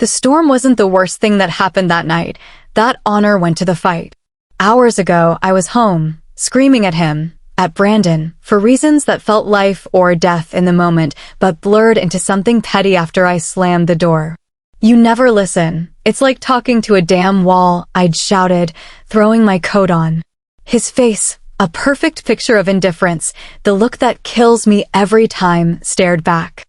The storm wasn't the worst thing that happened that night. That honor went to the fight. Hours ago, I was home, screaming at him, at Brandon, for reasons that felt life or death in the moment, but blurred into something petty after I slammed the door. "You never listen. It's like talking to a damn wall," I'd shouted, throwing my coat on. His face, a perfect picture of indifference, the look that kills me every time, stared back.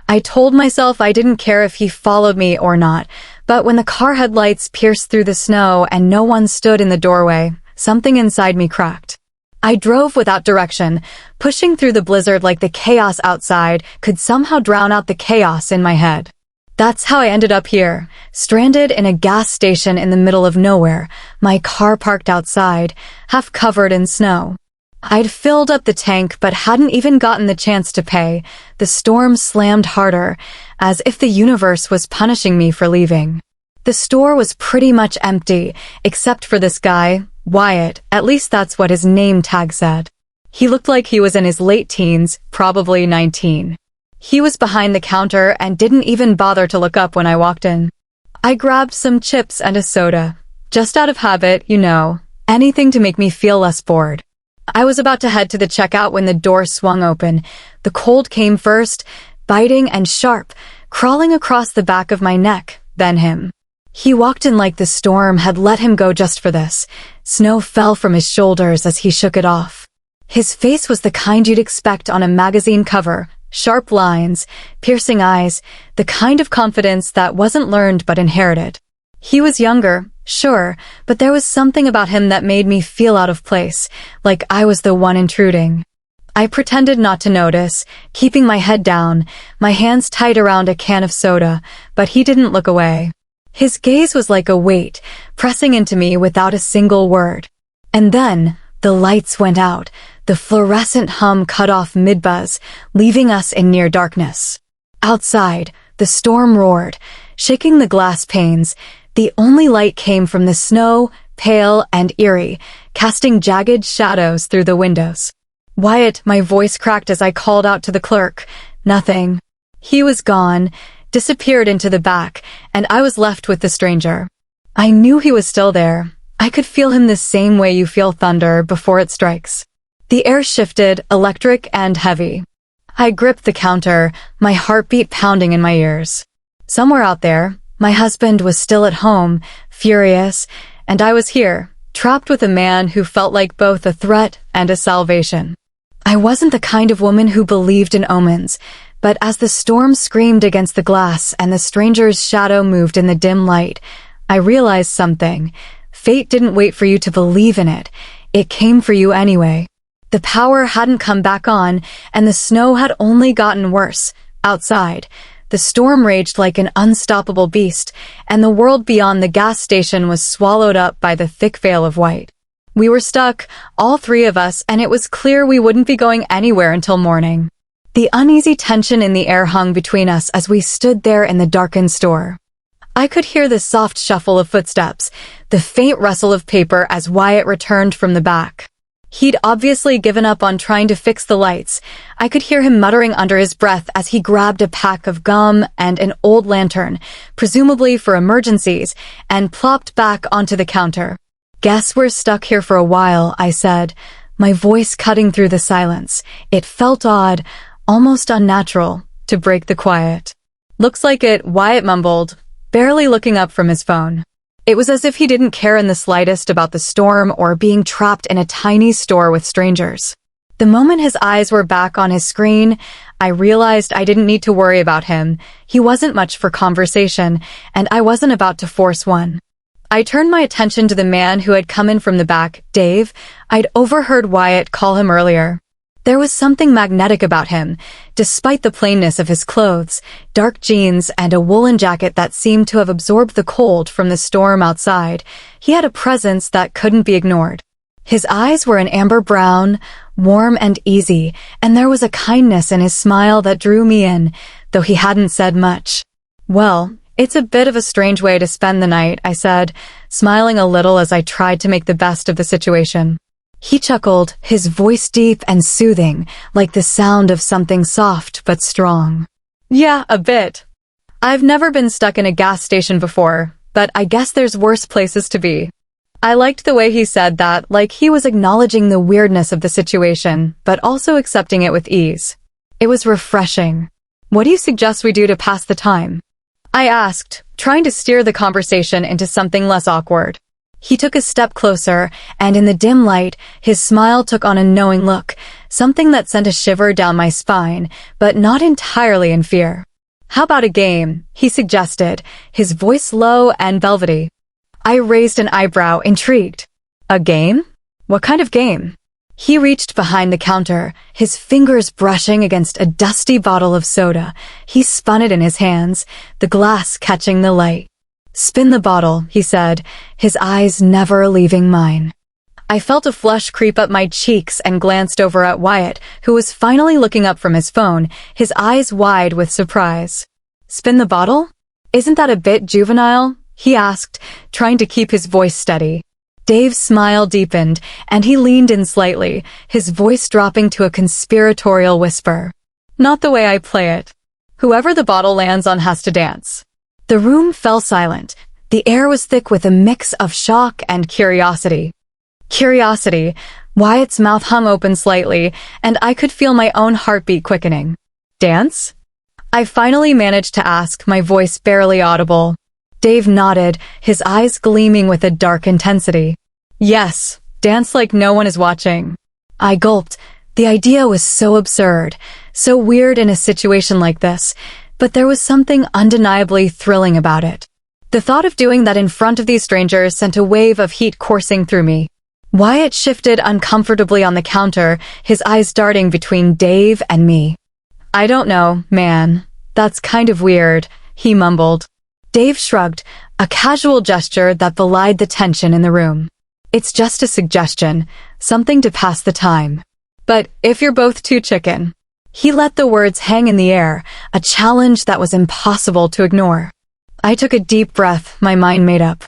I told myself I didn't care if he followed me or not, but when the car headlights pierced through the snow and no one stood in the doorway, something inside me cracked. I drove without direction, pushing through the blizzard like the chaos outside could somehow drown out the chaos in my head. That's how I ended up here, stranded in a gas station in the middle of nowhere, my car parked outside, half covered in snow. I'd filled up the tank but hadn't even gotten the chance to pay. The storm slammed harder, as if the universe was punishing me for leaving. The store was pretty much empty, except for this guy, Wyatt, at least that's what his name tag said. He looked like he was in his late teens, probably 19. He was behind the counter and didn't even bother to look up when I walked in. I grabbed some chips and a soda. Just out of habit, you know, anything to make me feel less bored. I was about to head to the checkout when the door swung open. The cold came first, biting and sharp, crawling across the back of my neck, then him. He walked in like the storm had let him go just for this. Snow fell from his shoulders as he shook it off. His face was the kind you'd expect on a magazine cover. Sharp lines, piercing eyes, the kind of confidence that wasn't learned but inherited. He was younger, sure, but there was something about him that made me feel out of place, like I was the one intruding. I pretended not to notice, keeping my head down, my hands tight around a can of soda, but he didn't look away. His gaze was like a weight, pressing into me without a single word. And then, the lights went out. The fluorescent hum cut off mid-buzz, leaving us in near darkness. Outside, the storm roared, shaking the glass panes. The only light came from the snow, pale and eerie, casting jagged shadows through the windows. "Wyatt," my voice cracked as I called out to the clerk. Nothing. He was gone, disappeared into the back, and I was left with the stranger. I knew he was still there. I could feel him the same way you feel thunder before it strikes. The air shifted, electric and heavy. I gripped the counter, my heartbeat pounding in my ears. Somewhere out there, my husband was still at home, furious, and I was here, trapped with a man who felt like both a threat and a salvation. I wasn't the kind of woman who believed in omens, but as the storm screamed against the glass and the stranger's shadow moved in the dim light, I realized something. Fate didn't wait for you to believe in it. It came for you anyway. The power hadn't come back on, and the snow had only gotten worse. Outside, the storm raged like an unstoppable beast, and the world beyond the gas station was swallowed up by the thick veil of white. We were stuck, all three of us, and it was clear we wouldn't be going anywhere until morning. The uneasy tension in the air hung between us as we stood there in the darkened store. I could hear the soft shuffle of footsteps, the faint rustle of paper as Wyatt returned from the back. He'd obviously given up on trying to fix the lights. I could hear him muttering under his breath as he grabbed a pack of gum and an old lantern, presumably for emergencies, and plopped back onto the counter. "Guess we're stuck here for a while," I said, my voice cutting through the silence. It felt odd, almost unnatural, to break the quiet. "Looks like it," Wyatt mumbled, barely looking up from his phone. It was as if he didn't care in the slightest about the storm or being trapped in a tiny store with strangers. The moment his eyes were back on his screen, I realized I didn't need to worry about him. He wasn't much for conversation, and I wasn't about to force one. I turned my attention to the man who had come in from the back, Dave. I'd overheard Wyatt call him earlier. There was something magnetic about him, despite the plainness of his clothes, dark jeans and a woolen jacket that seemed to have absorbed the cold from the storm outside. He had a presence that couldn't be ignored. His eyes were an amber brown, warm and easy, and there was a kindness in his smile that drew me in, though he hadn't said much. "Well, it's a bit of a strange way to spend the night," I said, smiling a little as I tried to make the best of the situation. He chuckled, his voice deep and soothing, like the sound of something soft but strong. "Yeah, a bit." I've never been stuck in a gas station before, but I guess there's worse places to be. I liked the way he said that, like he was acknowledging the weirdness of the situation, but also accepting it with ease. It was refreshing. What do you suggest we do to pass the time? I asked, trying to steer the conversation into something less awkward. He took a step closer, and in the dim light, his smile took on a knowing look, something that sent a shiver down my spine, but not entirely in fear. How about a game? He suggested, his voice low and velvety. I raised an eyebrow, intrigued. A game? What kind of game? He reached behind the counter, his fingers brushing against a dusty bottle of soda. He spun it in his hands, the glass catching the light. Spin the bottle, he said, his eyes never leaving mine. I felt a flush creep up my cheeks and glanced over at Wyatt, who was finally looking up from his phone, his eyes wide with surprise. Spin the bottle? Isn't that a bit juvenile? He asked, trying to keep his voice steady. Dave's smile deepened, and he leaned in slightly, his voice dropping to a conspiratorial whisper. Not the way I play it. Whoever the bottle lands on has to dance. The room fell silent. The air was thick with a mix of shock and curiosity. Curiosity. Wyatt's mouth hung open slightly, and I could feel my own heartbeat quickening. Dance? I finally managed to ask, my voice barely audible. Dave nodded, his eyes gleaming with a dark intensity. Yes, dance like no one is watching. I gulped. The idea was so absurd, so weird in a situation like this, but there was something undeniably thrilling about it. The thought of doing that in front of these strangers sent a wave of heat coursing through me. Wyatt shifted uncomfortably on the counter, his eyes darting between Dave and me. I don't know, man. That's kind of weird, he mumbled. Dave shrugged, a casual gesture that belied the tension in the room. It's just a suggestion, something to pass the time. But if you're both too chicken. He let the words hang in the air, a challenge that was impossible to ignore. I took a deep breath, my mind made up.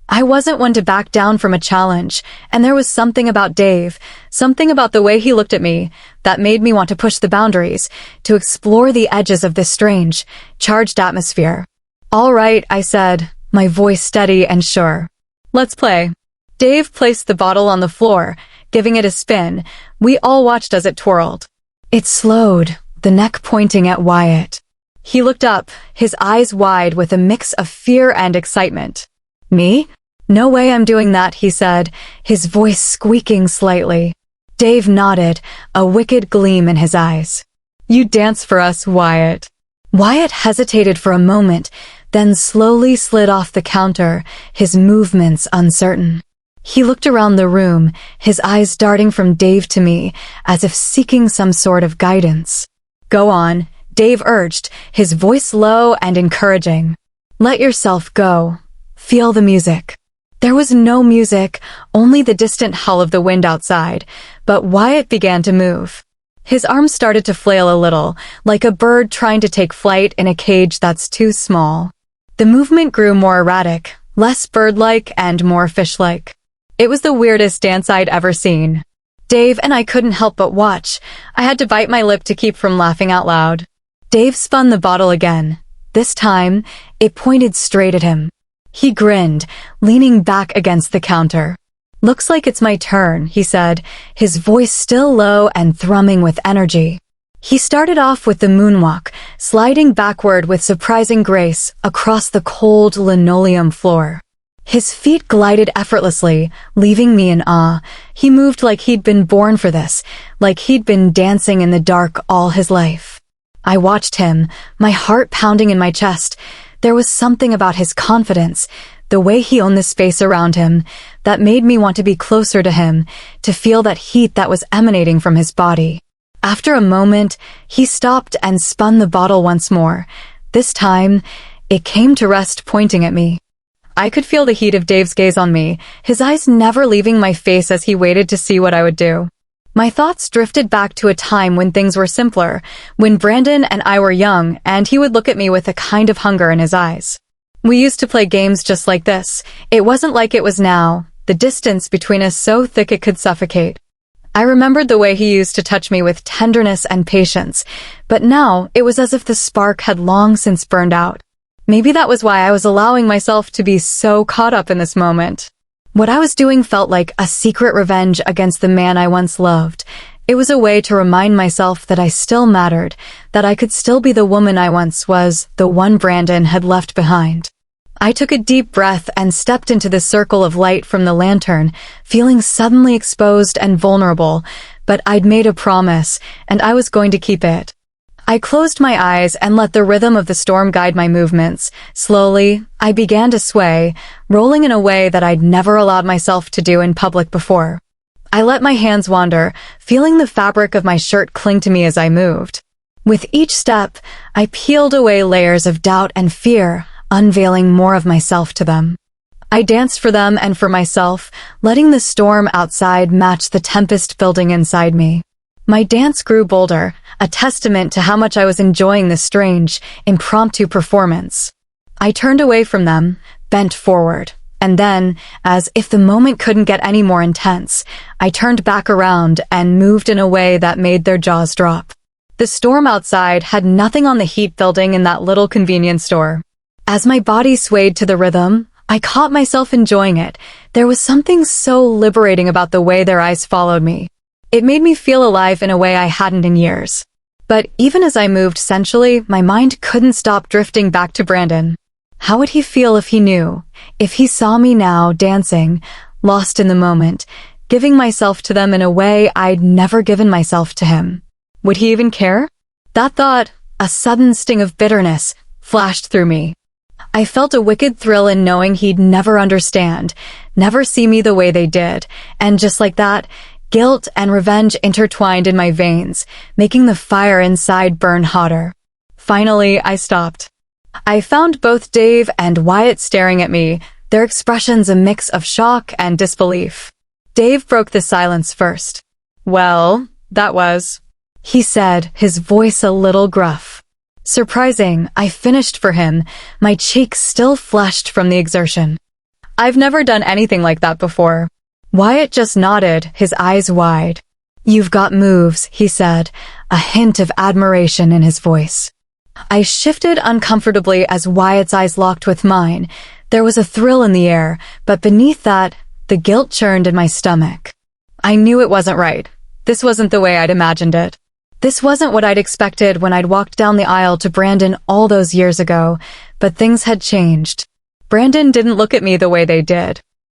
I wasn't one to back down from a challenge, and there was something about Dave, something about the way he looked at me, that made me want to push the boundaries, to explore the edges of this strange, charged atmosphere. All right, I said, my voice steady and sure. Let's play. Dave placed the bottle on the floor, giving it a spin. We all watched as it twirled. It slowed, the neck pointing at Wyatt. He looked up, his eyes wide with a mix of fear and excitement. Me? No way I'm doing that, he said, his voice squeaking slightly. Dave nodded, a wicked gleam in his eyes. You dance for us, Wyatt. Wyatt hesitated for a moment, then slowly slid off the counter, his movements uncertain. He looked around the room, his eyes darting from Dave to me, as if seeking some sort of guidance. Go on, Dave urged, his voice low and encouraging. Let yourself go. Feel the music. There was no music, only the distant hull of the wind outside, but Wyatt began to move. His arms started to flail a little, like a bird trying to take flight in a cage that's too small. The movement grew more erratic, less bird-like and more fish-like. It was the weirdest dance I'd ever seen. Dave and I couldn't help but watch. I had to bite my lip to keep from laughing out loud. Dave spun the bottle again. This time, it pointed straight at him. He grinned, leaning back against the counter. Looks like it's my turn, he said, his voice still low and thrumming with energy. He started off with the moonwalk, sliding backward with surprising grace across the cold linoleum floor. His feet glided effortlessly, leaving me in awe. He moved like he'd been born for this, like he'd been dancing in the dark all his life. I watched him, my heart pounding in my chest. There was something about his confidence, the way he owned the space around him, that made me want to be closer to him, to feel that heat that was emanating from his body. After a moment, he stopped and spun the bottle once more. This time, it came to rest pointing at me. I could feel the heat of Dave's gaze on me, his eyes never leaving my face as he waited to see what I would do. My thoughts drifted back to a time when things were simpler, when Brandon and I were young, and he would look at me with a kind of hunger in his eyes. We used to play games just like this. It wasn't like it was now, the distance between us so thick it could suffocate. I remembered the way he used to touch me with tenderness and patience, but now it was as if the spark had long since burned out. Maybe that was why I was allowing myself to be so caught up in this moment. What I was doing felt like a secret revenge against the man I once loved. It was a way to remind myself that I still mattered, that I could still be the woman I once was, the one Brandon had left behind. I took a deep breath and stepped into the circle of light from the lantern, feeling suddenly exposed and vulnerable, but I'd made a promise, and I was going to keep it. I closed my eyes and let the rhythm of the storm guide my movements. Slowly, I began to sway, rolling in a way that I'd never allowed myself to do in public before. I let my hands wander, feeling the fabric of my shirt cling to me as I moved. With each step, I peeled away layers of doubt and fear, unveiling more of myself to them. I danced for them and for myself, letting the storm outside match the tempest building inside me. My dance grew bolder, a testament to how much I was enjoying this strange, impromptu performance. I turned away from them, bent forward, and then, as if the moment couldn't get any more intense, I turned back around and moved in a way that made their jaws drop. The storm outside had nothing on the heat building in that little convenience store. As my body swayed to the rhythm, I caught myself enjoying it. There was something so liberating about the way their eyes followed me. It made me feel alive in a way I hadn't in years. But even as I moved sensually, my mind couldn't stop drifting back to Brandon. How would he feel if he knew? If he saw me now, dancing, lost in the moment, giving myself to them in a way I'd never given myself to him? Would he even care? That thought, a sudden sting of bitterness, flashed through me. I felt a wicked thrill in knowing he'd never understand, never see me the way they did, and just like that, guilt and revenge intertwined in my veins, making the fire inside burn hotter. Finally, I stopped. I found both Dave and Wyatt staring at me, their expressions a mix of shock and disbelief. Dave broke the silence first. "Well, that was," he said, his voice a little gruff. Surprising, I finished for him, my cheeks still flushed from the exertion. "I've never done anything like that before." Wyatt just nodded, his eyes wide. "You've got moves," he said, a hint of admiration in his voice. I shifted uncomfortably as Wyatt's eyes locked with mine. There was a thrill in the air, but beneath that, the guilt churned in my stomach. I knew it wasn't right. This wasn't the way I'd imagined it. This wasn't what I'd expected when I'd walked down the aisle to Brandon all those years ago, but things had changed. Brandon didn't look at me the way they did.